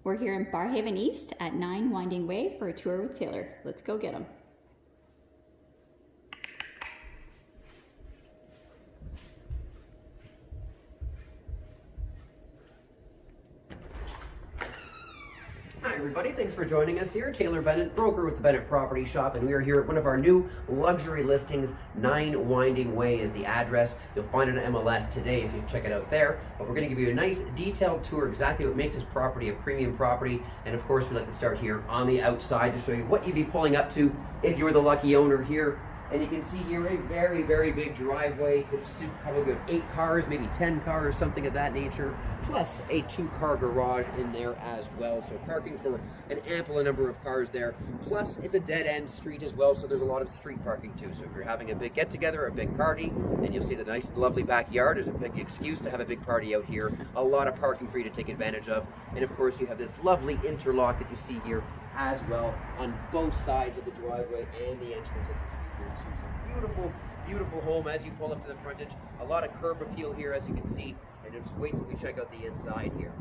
We're here in Barhaven East at 9 Winding Way for a tour with Taylor. Let's go get them. Hi everybody, thanks for joining us here. Taylor Bennett, broker with the Bennett Property Shop, and we are here at one of our new luxury listings. 9 Winding Way is the address. You'll find it on MLS today if you check it out there. But we're going to give you a nice detailed tour, exactly what makes this property a premium property. And of course, we like to start here on the outside to show you what you'd be pulling up to if you're the lucky owner here. And you can see here a very, very big driveway. Could suit probably 8 cars, maybe 10 cars, something of that nature, plus a 2-car garage in there as well. So parking for an ample number of cars there. Plus, it's a dead-end street as well, so there's a lot of street parking too. So if you're having a big get-together or a big party, and you'll see the nice, lovely backyard, there's a big excuse to have a big party out here. A lot of parking for you to take advantage of. And of course, you have this lovely interlock that you see here as well on both sides of the driveway and the entrance that you see here too. So beautiful, beautiful home as you pull up to the frontage. A lot of curb appeal here, as you can see. And just wait till we check out the inside here.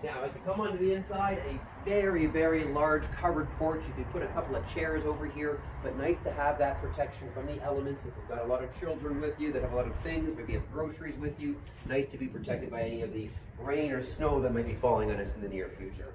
Now, as you come onto the inside, a very, very large covered porch. You can put a couple of chairs over here, but nice to have that protection from the elements. If you've got a lot of children with you that have a lot of things, maybe have groceries with you, nice to be protected by any of the rain or snow that might be falling on us in the near future.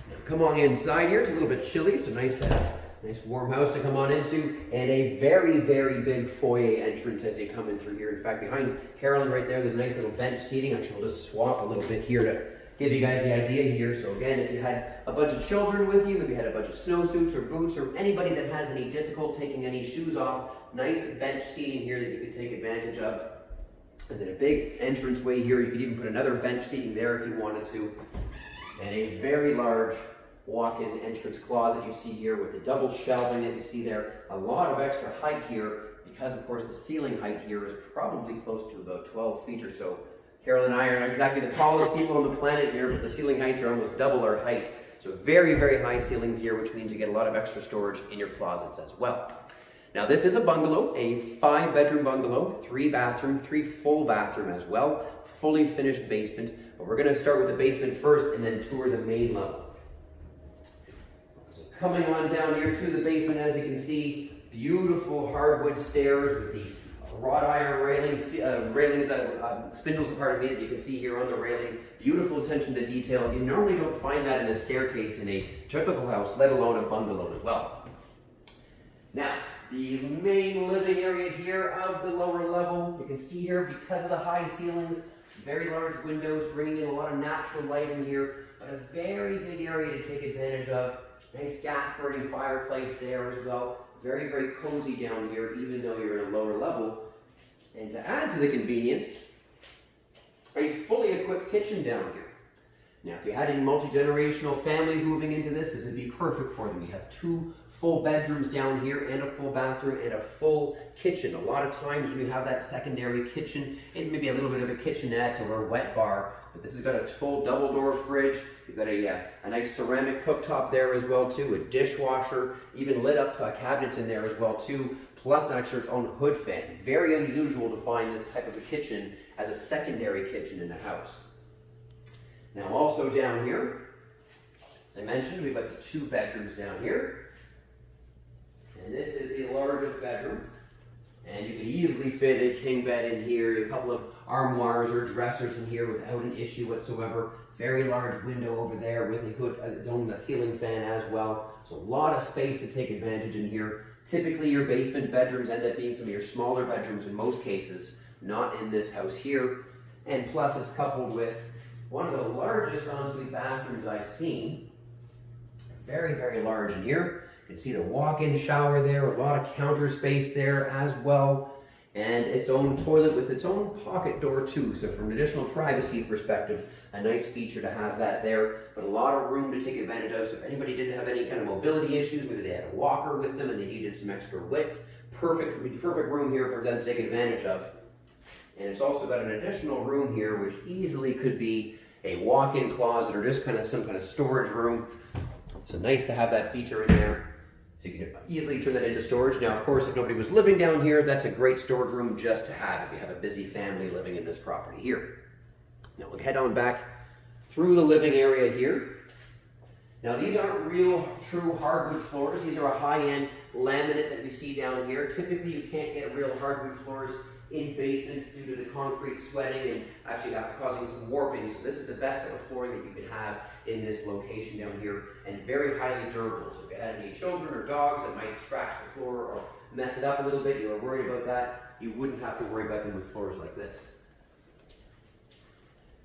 Now, come on inside here. It's a little bit chilly, so nice to have nice warm house to come on into, and a very, very big foyer entrance as you come in through here. In fact, behind Carolyn right there, there's nice little bench seating. Actually, we'll just swap a little bit here to give you guys the idea here. So again, if you had a bunch of children with you, maybe you had a bunch of snowsuits or boots, or anybody that has any difficulty taking any shoes off, nice bench seating here that you could take advantage of. And then a big entranceway here. You could even put another bench seating there if you wanted to. And a very large walk-in entrance closet you see here with the double shelving that you see there. A lot of extra height here because, of course, the ceiling height here is probably close to about 12 feet or so. Carol and I are not exactly the tallest people on the planet here, but the ceiling heights are almost double our height. So very, very high ceilings here, which means you get a lot of extra storage in your closets as well. Now, this is a bungalow, a 5-bedroom bungalow, 3 bathroom, 3 full bathroom as well, fully finished basement. But we're going to start with the basement first and then tour the main level. Coming on down here to the basement, as you can see, beautiful hardwood stairs with the wrought iron railings, spindles, pardon me, that you can see here on the railing. Beautiful attention to detail. You normally don't find that in a staircase in a typical house, let alone a bungalow as well. Now, the main living area here of the lower level, you can see here, because of the high ceilings, very large windows, bringing in a lot of natural light in here, but a very big area to take advantage of. Nice gas burning fireplace there as well. Very, very cozy down here, even though you're in a lower level. And to add to the convenience, a fully equipped kitchen down here. Now, if you had any multi-generational families moving into this would be perfect for them. You have 2 full bedrooms down here and a full bathroom and a full kitchen. A lot of times when you have that secondary kitchen, it may be a little bit of a kitchenette or a wet bar, but this has got a full double door fridge. You've got a nice ceramic cooktop there as well too, a dishwasher, even lit up cabinets in there as well too, plus actually its own hood fan. Very unusual to find this type of a kitchen as a secondary kitchen in the house. Now also down here, as I mentioned, we've got the 2 bedrooms down here. And this is the largest bedroom. And you can easily fit a king bed in here, a couple of armoires or dressers in here without an issue whatsoever. Very large window over there with a hood, a ceiling fan as well. So a lot of space to take advantage in here. Typically your basement bedrooms end up being some of your smaller bedrooms in most cases, not in this house here. And plus it's coupled with one of the largest ensuite bathrooms I've seen. Very, very large in here. You can see the walk-in shower there, a lot of counter space there as well, and its own toilet with its own pocket door too. So from an additional privacy perspective, a nice feature to have that there, but a lot of room to take advantage of. So if anybody did have any kind of mobility issues, maybe they had a walker with them and they needed some extra width, perfect room here for them to take advantage of. And it's also got an additional room here which easily could be a walk-in closet or just some kind of storage room. So nice to have that feature in there. So you can easily turn that into storage. Now, of course, if nobody was living down here, that's a great storage room just to have if you have a busy family living in this property here. Now we'll head on back through the living area here. Now these aren't real true hardwood floors. These are a high-end laminate that we see down here. Typically you can't get real hardwood floors in basements due to the concrete sweating and actually causing some warping. So this is the best type of flooring that you can have in this location down here, and very highly durable. So if you had any children or dogs that might scratch the floor or mess it up a little bit, you were worried about that, you wouldn't have to worry about them with floors like this.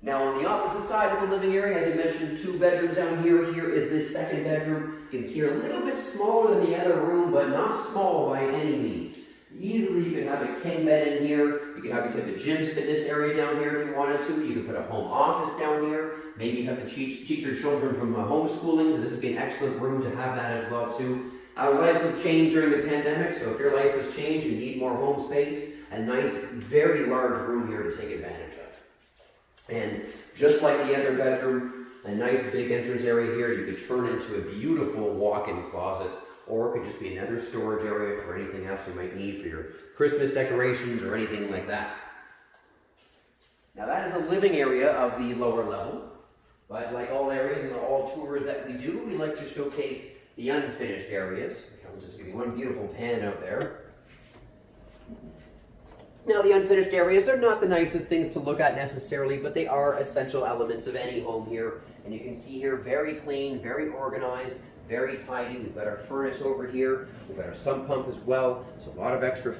Now on the opposite side of the living area, as I mentioned, 2 bedrooms down here. Here is this second bedroom. You can see here a little bit smaller than the other room, but not small by any means. Easily you can have a king bed in here. You can obviously have the gym's fitness area down here if you wanted to. You can put a home office down here. Maybe you have to teach your children from homeschooling. So this would be an excellent room to have that as well too. Our lives have changed during the pandemic, so if your life has changed, you need more home space, a nice, very large room here to take advantage of. And just like the other bedroom, a nice big entrance area here, you could turn into a beautiful walk-in closet, or it could just be another storage area for anything else you might need for your Christmas decorations or anything like that. Now that is the living area of the lower level, but like all areas and all tours that we do, we like to showcase the unfinished areas. I'll just give you one beautiful pan out there. Now the unfinished areas are not the nicest things to look at necessarily, but they are essential elements of any home here. And you can see here, very clean, very organized, very tidy. We've got our furnace over here. We've got our sump pump as well. So a lot of extra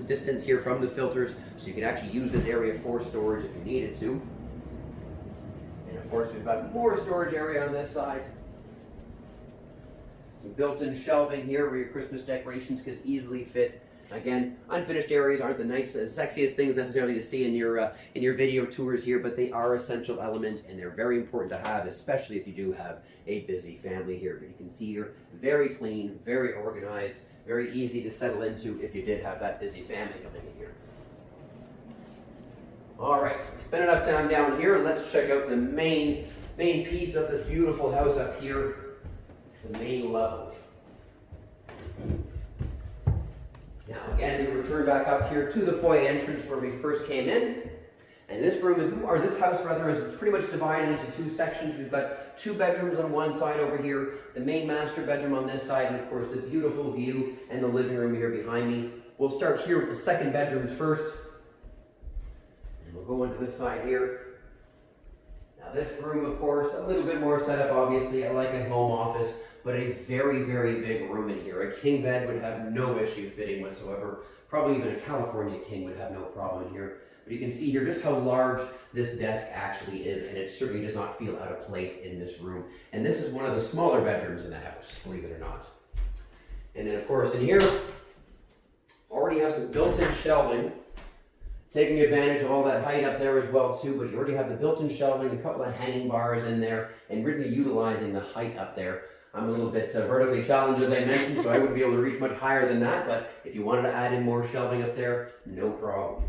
distance here from the filters, so you can actually use this area for storage if you needed to. And of course, we've got more storage area on this side. Some built-in shelving here where your Christmas decorations could easily fit. Again, unfinished areas aren't the sexiest things necessarily to see in your video tours here, but they are essential elements and they're very important to have, especially if you do have a busy family here. But you can see here, very clean, very organized, very easy to settle into if you did have that busy family coming in here. All right, so we spent enough time down here. Let's check out the main piece of this beautiful house up here, the main level. Now again, we return back up here to the foyer entrance where we first came in. And this house is pretty much divided into 2 sections. We've got 2 bedrooms on one side over here, the main master bedroom on this side, and of course the beautiful view and the living room here behind me. We'll start here with the second bedrooms first. And we'll go into this side here. Now this room, of course, a little bit more set up, obviously, like a home office, but a very, very big room in here. A king bed would have no issue fitting whatsoever. Probably even a California king would have no problem in here. But you can see here just how large this desk actually is, and it certainly does not feel out of place in this room. And this is one of the smaller bedrooms in the house, believe it or not. And then of course in here, already have some built-in shelving, taking advantage of all that height up there as well too, but you already have the built-in shelving, a couple of hanging bars in there, and really utilizing the height up there. I'm a little bit vertically challenged, as I mentioned, so I wouldn't be able to reach much higher than that, but if you wanted to add in more shelving up there, no problem.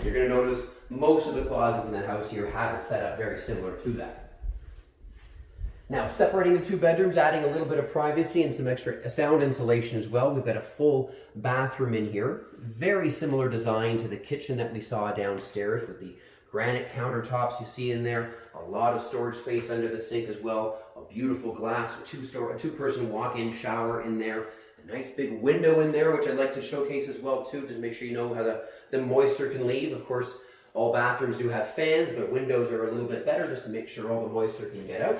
You're going to notice most of the closets in the house here have a setup very similar to that. Now, separating the 2 bedrooms, adding a little bit of privacy and some extra sound insulation as well. We've got a full bathroom in here. Very similar design to the kitchen that we saw downstairs with the granite countertops you see in there. A lot of storage space under the sink as well. A beautiful glass 2-person walk-in shower in there. A nice big window in there, which I'd like to showcase as well too, to make sure you know how the moisture can leave. Of course, all bathrooms do have fans, but windows are a little bit better just to make sure all the moisture can get out.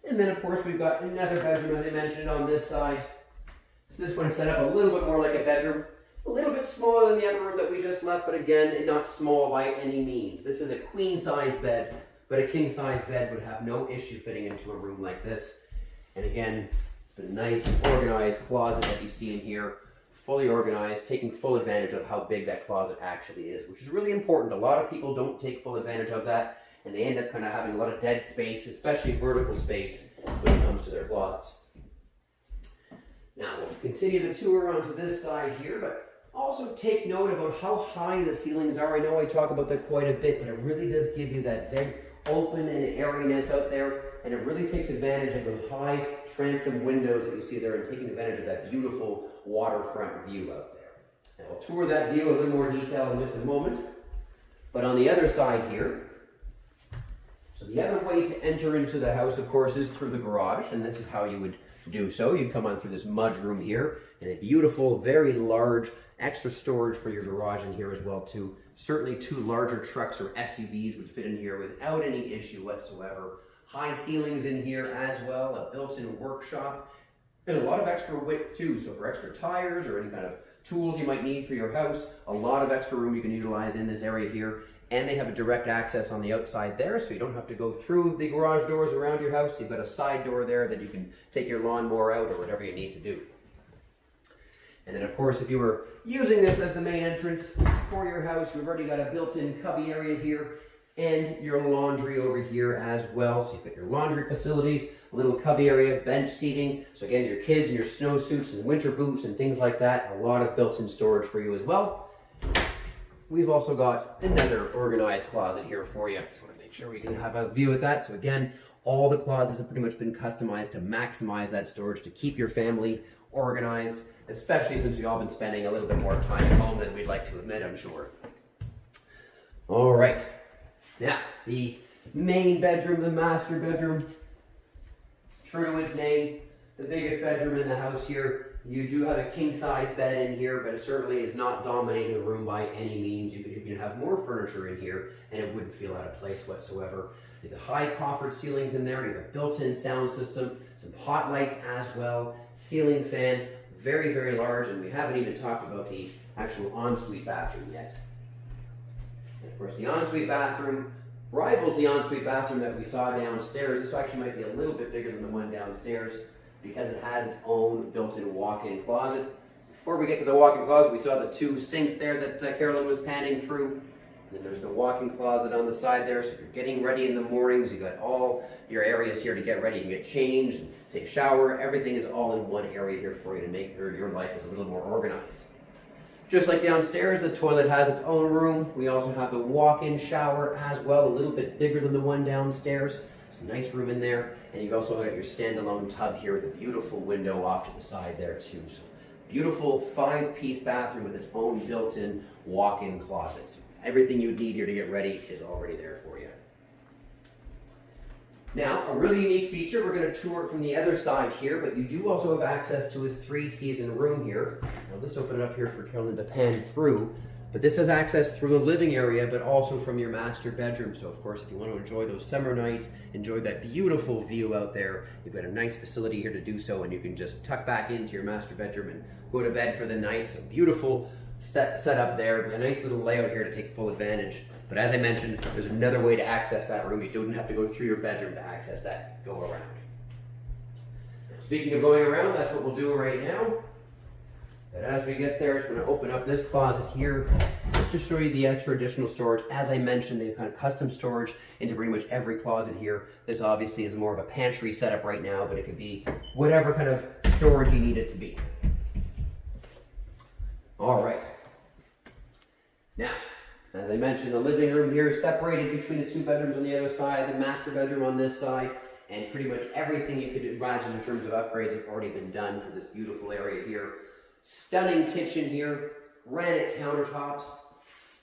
And then of course we've got another bedroom, as I mentioned, on this side. So this one is set up a little bit more like a bedroom. A little bit smaller than the other room that we just left, but again, not small by any means. This is a queen-size bed, but a king-size bed would have no issue fitting into a room like this. And again, the nice organized closet that you see in here, fully organized, taking full advantage of how big that closet actually is, which is really important. A lot of people don't take full advantage of that, and they end up kind of having a lot of dead space, especially vertical space, when it comes to their closets. Now, we'll continue the tour onto this side here, but also take note about how high the ceilings are. I know I talk about that quite a bit, but it really does give you that big open and airiness out there, and it really takes advantage of those high transom windows that you see there and taking advantage of that beautiful waterfront view out there. And I'll tour that view in a little more detail in just a moment. But on the other side here, so the other way to enter into the house, of course, is through the garage, and this is how you would do so. You'd come on through this mudroom here, and a beautiful, very large extra storage for your garage in here as well too. Certainly 2 larger trucks or SUVs would fit in here without any issue whatsoever. High ceilings in here as well, a built-in workshop, and a lot of extra width too. So for extra tires or any kind of tools you might need for your house, a lot of extra room you can utilize in this area here. And they have a direct access on the outside there, so you don't have to go through the garage doors around your house. You've got a side door there that you can take your lawnmower out or whatever you need to do. And then of course, if you were using this as the main entrance for your house, you've already got a built-in cubby area here and your laundry over here as well. So you've got your laundry facilities, a little cubby area, bench seating. So again, your kids and your snowsuits and winter boots and things like that, a lot of built-in storage for you as well. We've also got another organized closet here for you. Just want to make sure we can have a view of that. So again, all the closets have pretty much been customized to maximize that storage, to keep your family organized, especially since we've all been spending a little bit more time at home than we'd like to admit, I'm sure. All right, now the main bedroom, the master bedroom, true to its name, the biggest bedroom in the house here. You do have a king-size bed in here, but it certainly is not dominating the room by any means. You can have more furniture in here, and it wouldn't feel out of place whatsoever. You have the high coffered ceilings in there. You have a built-in sound system, some hot lights as well, ceiling fan, very, very large, and we haven't even talked about the actual ensuite bathroom yet. And of course, the ensuite bathroom rivals the ensuite bathroom that we saw downstairs. This actually might be a little bit bigger than the one downstairs, because it has its own built-in walk-in closet. Before we get to the walk-in closet, we saw the 2 sinks there that Carolyn was panning through. And then there's the walk-in closet on the side there. So if you're getting ready in the mornings, you got all your areas here to get ready. You can get changed, take a shower. Everything is all in one area here for you to make your life is a little more organized. Just like downstairs, the toilet has its own room. We also have the walk-in shower as well, a little bit bigger than the one downstairs. It's a nice room in there. And you've also got your standalone tub here with a beautiful window off to the side there too. So beautiful 5-piece bathroom with its own built-in walk-in closet. So everything you need here to get ready is already there for you. Now, a really unique feature, we're going to tour it from the other side here, but you do also have access to a 3-season room here. I'll just open it up here for Carolyn to pan through. But this has access through the living area, but also from your master bedroom. So of course, if you want to enjoy those summer nights, enjoy that beautiful view out there, you've got a nice facility here to do so, and you can just tuck back into your master bedroom and go to bed for the night. So beautiful set up there, a nice little layout here to take full advantage. But as I mentioned, there's another way to access that room. You don't have to go through your bedroom to access that go around. Speaking of going around, that's what we'll do right now. But as we get there, I'm going to open up this closet here just to show you the extra additional storage. As I mentioned, they've kind of custom storage into pretty much every closet here. This obviously is more of a pantry setup right now, but it could be whatever kind of storage you need it to be. All right. Now, as I mentioned, the living room here is separated between the 2 bedrooms on the other side, the master bedroom on this side, and pretty much everything you could imagine in terms of upgrades have already been done for this beautiful area here. Stunning kitchen here, granite countertops,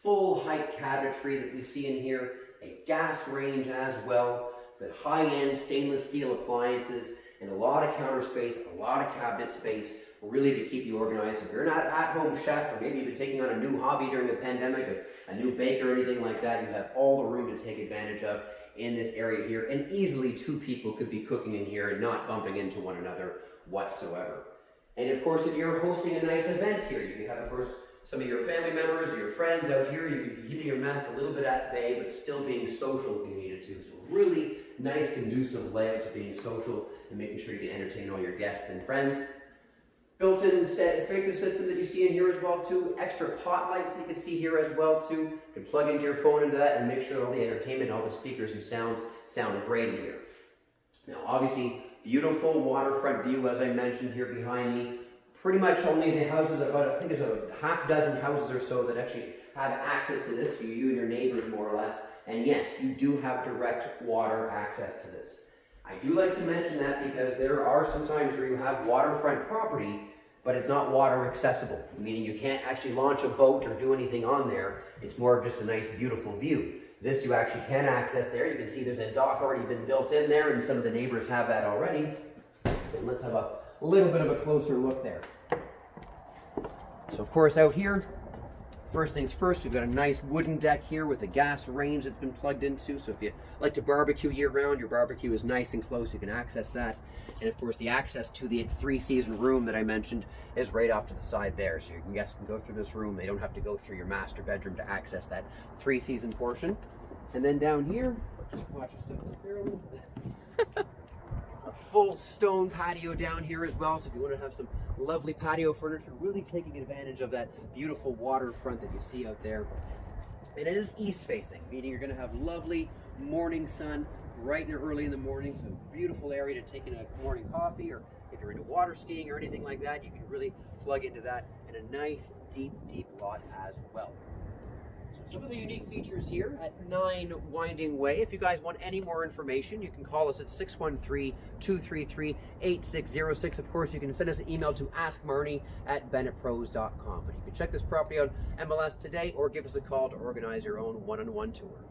full height cabinetry that we see in here, a gas range as well, with high-end stainless steel appliances, and a lot of counter space, a lot of cabinet space, really to keep you organized. If you're not at-home chef, or maybe you've been taking on a new hobby during the pandemic, a new baker or anything like that, you have all the room to take advantage of in this area here, and easily 2 people could be cooking in here and not bumping into one another whatsoever. And of course, if you're hosting a nice event here, you can have, of course, some of your family members or your friends out here. You can be keeping your mess a little bit at bay, but still being social if you needed to. So really nice, conducive layout to being social and making sure you can entertain all your guests and friends. Built-in speaker system that you see in here as well too. Extra pot lights you can see here as well too. You can plug into your phone into that and make sure all the entertainment, all the speakers and sound great in here. Now obviously, beautiful waterfront view, as I mentioned here behind me. Pretty much only the houses, I think there's a half dozen houses or so that actually have access to this, so you and your neighbors more or less. And yes, you do have direct water access to this. I do like to mention that because there are some times where you have waterfront property but it's not water accessible, meaning you can't actually launch a boat or do anything on there. It's more of just a nice, beautiful view. This you actually can access there. You can see there's a dock already been built in there, and some of the neighbors have that already. And let's have a little bit of a closer look there. So of course out here, first things first, we've got a nice wooden deck here with a gas range that's been plugged into. So if you like to barbecue year round, your barbecue is nice and close, you can access that. And of course the access to the 3-season room that I mentioned is right off to the side there. So your guests can go through this room. They don't have to go through your master bedroom to access that 3-season portion. And then down here, just watch us down here a little bit. A full stone patio down here as well. So if you want to have some lovely patio furniture, really taking advantage of that beautiful waterfront that you see out there. And it is east facing, meaning you're going to have lovely morning sun bright and early in the morning. So beautiful area to take in a morning coffee, or if you're into water skiing or anything like that, you can really plug into that, and a nice deep lot as well. So some of the unique features here at 9 Winding Way. If you guys want any more information, you can call us at 613-233-8606. Of course, you can send us an email to askmarnie@bennettpros.com. But you can check this property on MLS today, or give us a call to organize your own one-on-one tour.